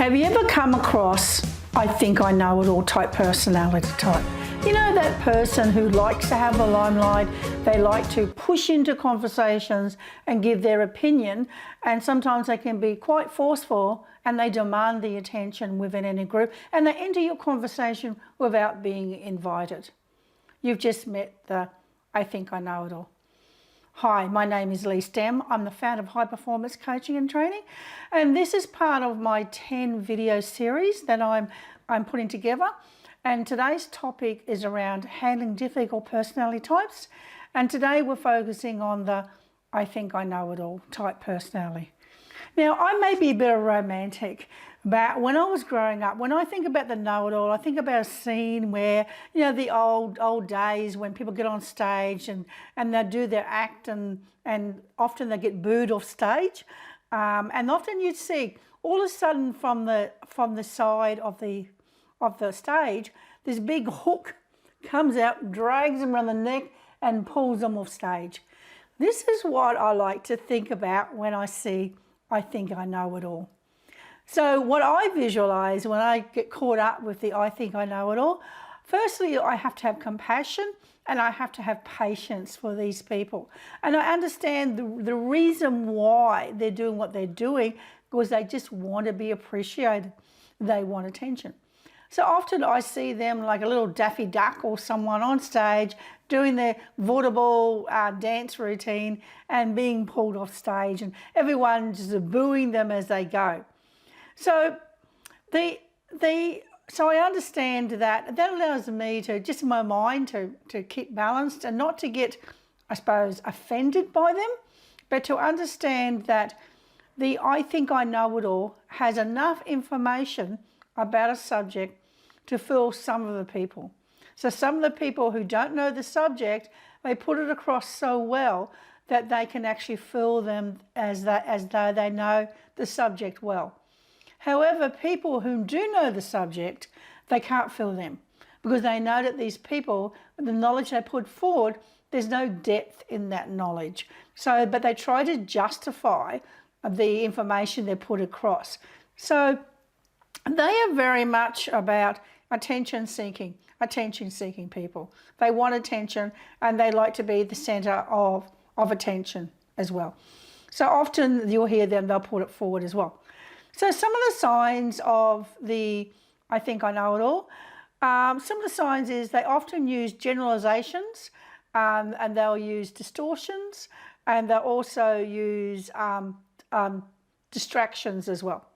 Have you ever come across, I think I know it all type personality type? You know, that person who likes to have the limelight, they like to push into conversations and give their opinion, and sometimes they can be quite forceful and they demand the attention within any group, and they enter your conversation without being invited. You've just met the I think I know it all. Hi, my name is Stemm. I'm the founder of High Performance Coaching and Training, and this is part of my 10 video series that I'm putting together. And today's topic is around handling difficult personality types. And today we're focusing on the I think I know it all type personality. Now, I may be a bit of a romantic, but when I was growing up, when I think about the know-it-all, I think about a scene where, you know, the old days when people get on stage and they do their act and often they get booed off stage. And often you'd see all of a sudden from the side of the stage, this big hook comes out, drags them around the neck and pulls them off stage. This is what I like to think about when I see I think I know it all. So what I visualize when I get caught up with the I think I know it all, firstly, I have to have compassion and I have to have patience for these people. And I understand the reason why they're doing what they're doing, because they just want to be appreciated. They want attention. So often I see them like a little Daffy Duck or someone on stage doing their vaudeville dance routine and being pulled off stage, and everyone just booing them as they go. So so I understand that allows me to, just in my mind, to keep balanced and not to get, I suppose, offended by them, but to understand that the I think I know it all has enough information about a subject to fool some of the people. So some of the people who don't know the subject, they put it across so well that they can actually fool them as though they know the subject well. However, people who do know the subject, they can't fool them because they know that these people, the knowledge they put forward, there's no depth in that knowledge. So, but they try to justify the information they put across. So they are very much about attention-seeking people. They want attention and they like to be the centre of attention as well. So often you'll hear them, they'll put it forward as well. So some of the signs of the I think I know it all, some of the signs is they often use generalisations and they'll use distortions, and they'll also use distractions as well.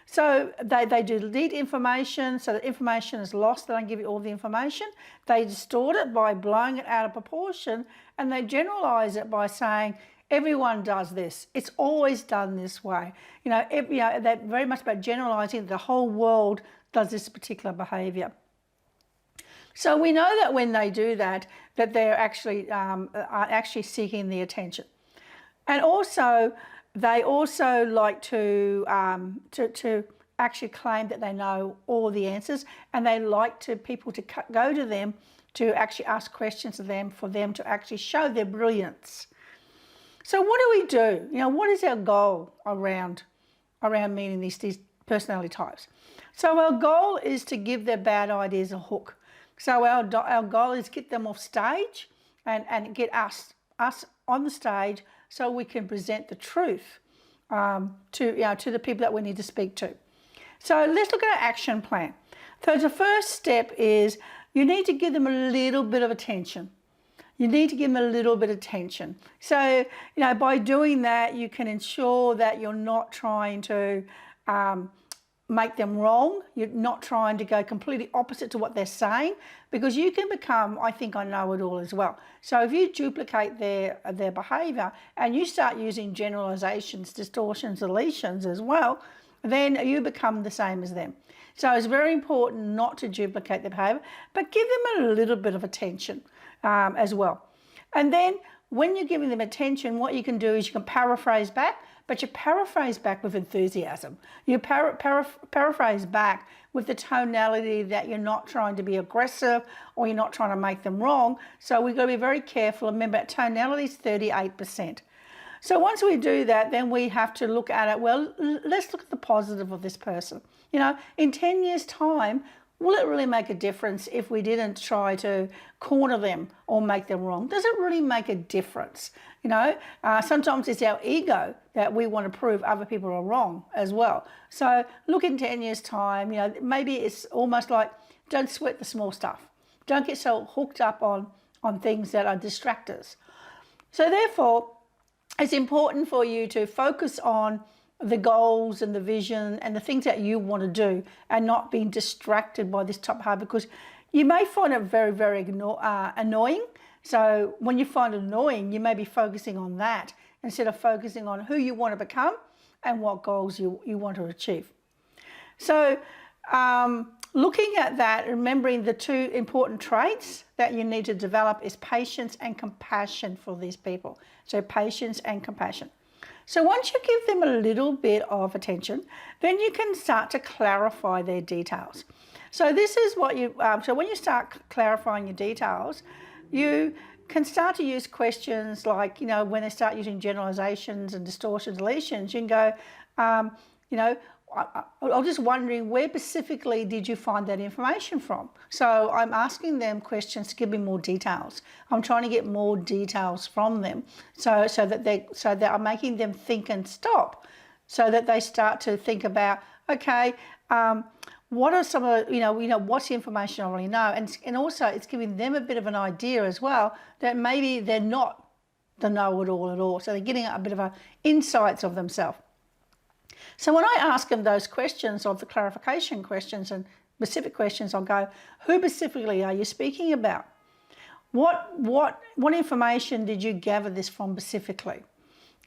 So they delete information, so the information is lost. They don't give you all the information. They distort it by blowing it out of proportion, and they generalise it by saying, everyone does this. It's always done this way. You know, they're very much about generalising. The whole world does this particular behaviour. So we know that when they do that, that they're actually are seeking the attention, and also they also like to actually claim that they know all the answers, and they like people to go to them to actually ask questions to them for them to actually show their brilliance. So what do we do? You know, what is our goal around meeting these personality types? So our goal is to give their bad ideas a hook. So our goal is get them off stage and get us on the stage so we can present the truth to the people that we need to speak to. So let's look at our action plan. So the first step is you need to give them a little bit of attention. You need to give them a little bit of attention. So, you know, by doing that, you can ensure that you're not trying to make them wrong. You're not trying to go completely opposite to what they're saying, because you can become, I think I know it all as well. So if you duplicate their behaviour and you start using generalisations, distortions, deletions as well, then you become the same as them. So it's very important not to duplicate their behaviour, but give them a little bit of attention as well. And then when you're giving them attention, what you can do is you can paraphrase back, but you paraphrase back with enthusiasm. You paraphrase back with the tonality that you're not trying to be aggressive or you're not trying to make them wrong. So we've got to be very careful. Remember, tonality is 38%. So once we do that, then we have to look at it, well, let's look at the positive of this person. You know, in 10 years' time, will it really make a difference if we didn't try to corner them or make them wrong? Does it really make a difference? You know, sometimes it's our ego that we want to prove other people are wrong as well. So look in 10 years' time, you know, maybe it's almost like don't sweat the small stuff. Don't get so hooked up on things that are distractors. So therefore, it's important for you to focus on the goals and the vision and the things that you want to do and not being distracted by this top of behaviour, because you may find it very, very annoying. So when you find it annoying, you may be focusing on that instead of focusing on who you want to become and what goals you want to achieve. So looking at that, remembering the two important traits that you need to develop is patience and compassion for these people. So patience and compassion. So once you give them a little bit of attention, then you can start to clarify their details. So this is what you, so when you start clarifying your details, you can start to use questions like, you know, when they start using generalizations and distortion deletions, you can go, you know, I'm just wondering, where specifically did you find that information from? So I'm asking them questions to give me more details. I'm trying to get more details from them, so that I'm making them think and stop, so that they start to think about, okay, what are some of, you know, what's the information I already know, and also it's giving them a bit of an idea as well that maybe they're not the know-it-all at all. So they're getting a bit of insights of themselves. So when I ask them those questions, of the clarification questions and specific questions, I'll go, who specifically are you speaking about? What information did you gather this from specifically?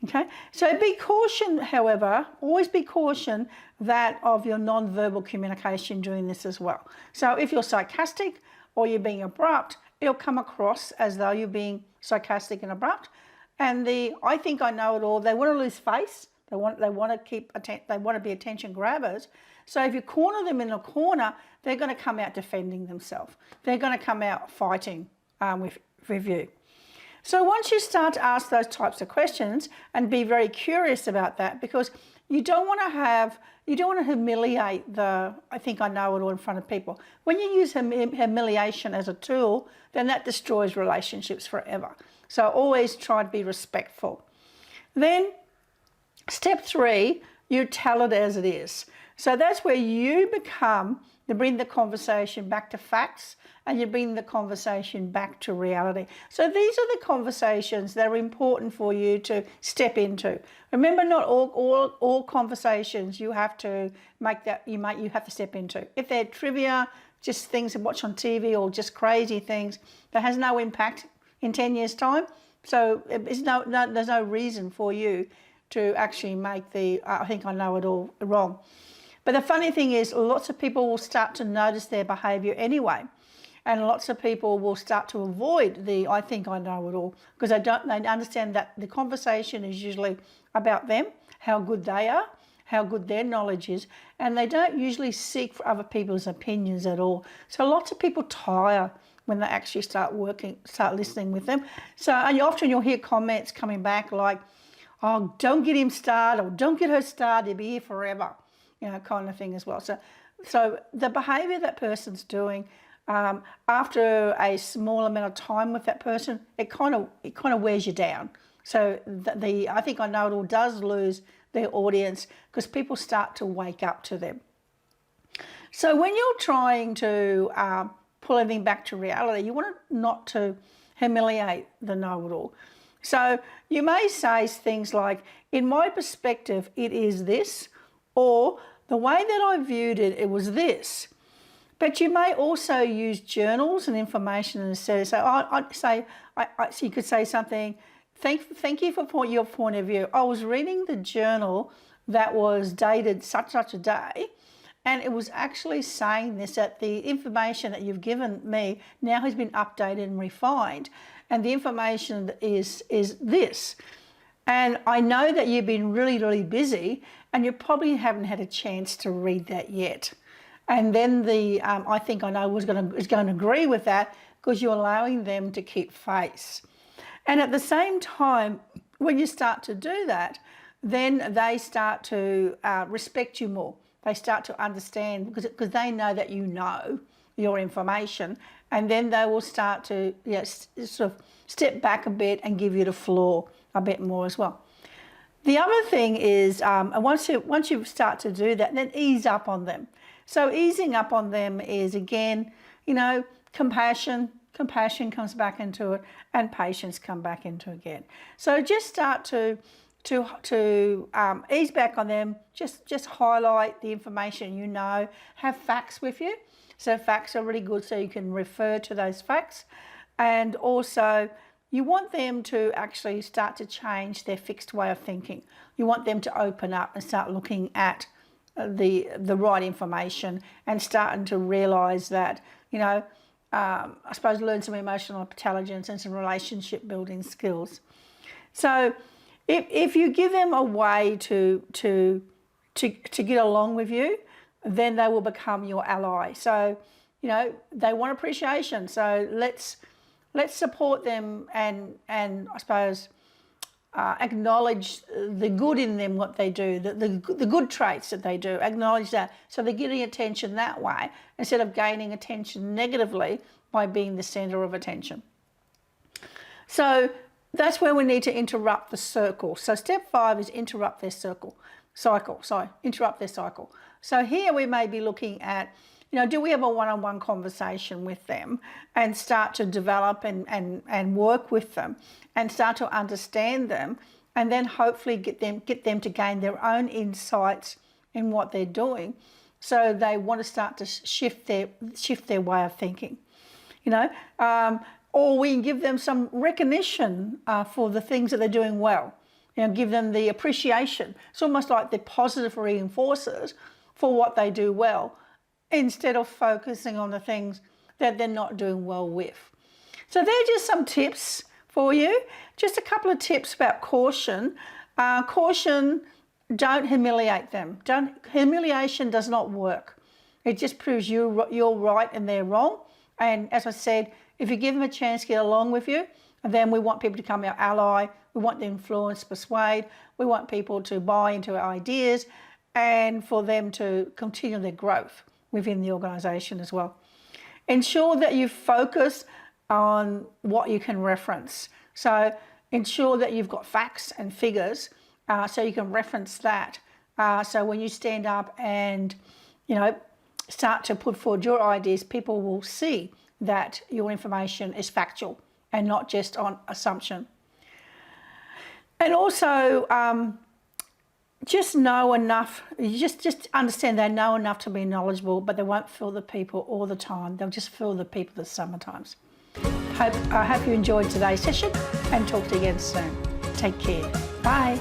Okay, so be caution, however, always be caution that of your non-verbal communication during this as well. So if you're sarcastic or you're being abrupt, it'll come across as though you're being sarcastic and abrupt. And I think I know it all, they want to lose face. They want to be attention grabbers. So if you corner them in a corner, they're going to come out defending themselves. They're going to come out fighting with you. So once you start to ask those types of questions and be very curious about that, because you don't want to humiliate the I think I know it all in front of people. When you use humiliation as a tool, then that destroys relationships forever. So always try to be respectful. Then step 3, you tell it as it is. So that's where you bring the conversation back to facts, and you bring the conversation back to reality. So these are the conversations that are important for you to step into. Remember, not all conversations you have to you have to step into. If they're trivia, just things to watch on TV, or just crazy things that has no impact in 10 years' time, so there's no reason for you to actually make I think I know it all wrong. But the funny thing is, lots of people will start to notice their behaviour anyway. And lots of people will start to avoid I think I know it all, because they understand that the conversation is usually about them, how good they are, how good their knowledge is, and they don't usually seek for other people's opinions at all. So lots of people tire when they actually start listening with them. So and often you'll hear comments coming back like, oh, don't get him started, or don't get her started, he'll be here forever, you know, kind of thing as well. So the behaviour that person's doing, after a small amount of time with that person, it kind of wears you down. So I think I know it all does lose their audience, because people start to wake up to them. So when you're trying to pull everything back to reality, you want not to humiliate the know-it-all. So you may say things like, in my perspective, it is this, or the way that I viewed it, it was this. But you may also use journals and information instead. So so you could say something, thank you for your point of view. I was reading the journal that was dated such a day, and it was actually saying this, that the information that you've given me now has been updated and refined, and the information is this. And I know that you've been really, really busy, and you probably haven't had a chance to read that yet. And then I think I know is going to agree with that, because you're allowing them to keep face. And at the same time, when you start to do that, then they start to respect you more. They start to understand, because they know that you know your information, and then they will start to sort of step back a bit and give you the floor a bit more as well. The other thing is, once you start to do that, then ease up on them. So easing up on them is, again, compassion. Compassion comes back into it, and patience come back into it again. So just start to ease back on them. Just highlight the information you know. Have facts with you. So facts are really good, so you can refer to those facts. And also, you want them to actually start to change their fixed way of thinking. You want them to open up and start looking at the right information and starting to realise that, I suppose, learn some emotional intelligence and some relationship building skills. So if you give them a way to get along with you, then they will become your ally. So, they want appreciation. So let's support them and I suppose acknowledge the good in them, what they do, the good traits that they do. Acknowledge that. So they're getting attention that way instead of gaining attention negatively by being the centre of attention. So that's where we need to interrupt the circle. So step 5 is interrupt their cycle. So here we may be looking at, do we have a one-on-one conversation with them and start to develop and work with them and start to understand them, and then hopefully get them to gain their own insights in what they're doing, so they want to start to shift their way of thinking, or we can give them some recognition for the things that they're doing well. Give them the appreciation. It's almost like they're positive reinforcers for what they do well, instead of focusing on the things that they're not doing well with. So they're just some tips for you. Just a couple of tips about caution. Caution, don't humiliate them. Humiliation does not work. It just proves you're right and they're wrong. And as I said, if you give them a chance to get along with you, then we want people to become our ally. We want to influence, persuade. We want people to buy into our ideas and for them to continue their growth within the organisation as well. Ensure that you focus on what you can reference. So ensure that you've got facts and figures so you can reference that. So when you stand up and, start to put forward your ideas, people will see that your information is factual and not just on assumption. And also, just know enough, just understand they know enough to be knowledgeable, but they won't fool the people all the time. They'll just fool the people the sometimes. I hope you enjoyed today's session, and talk to you again soon. Take care. Bye.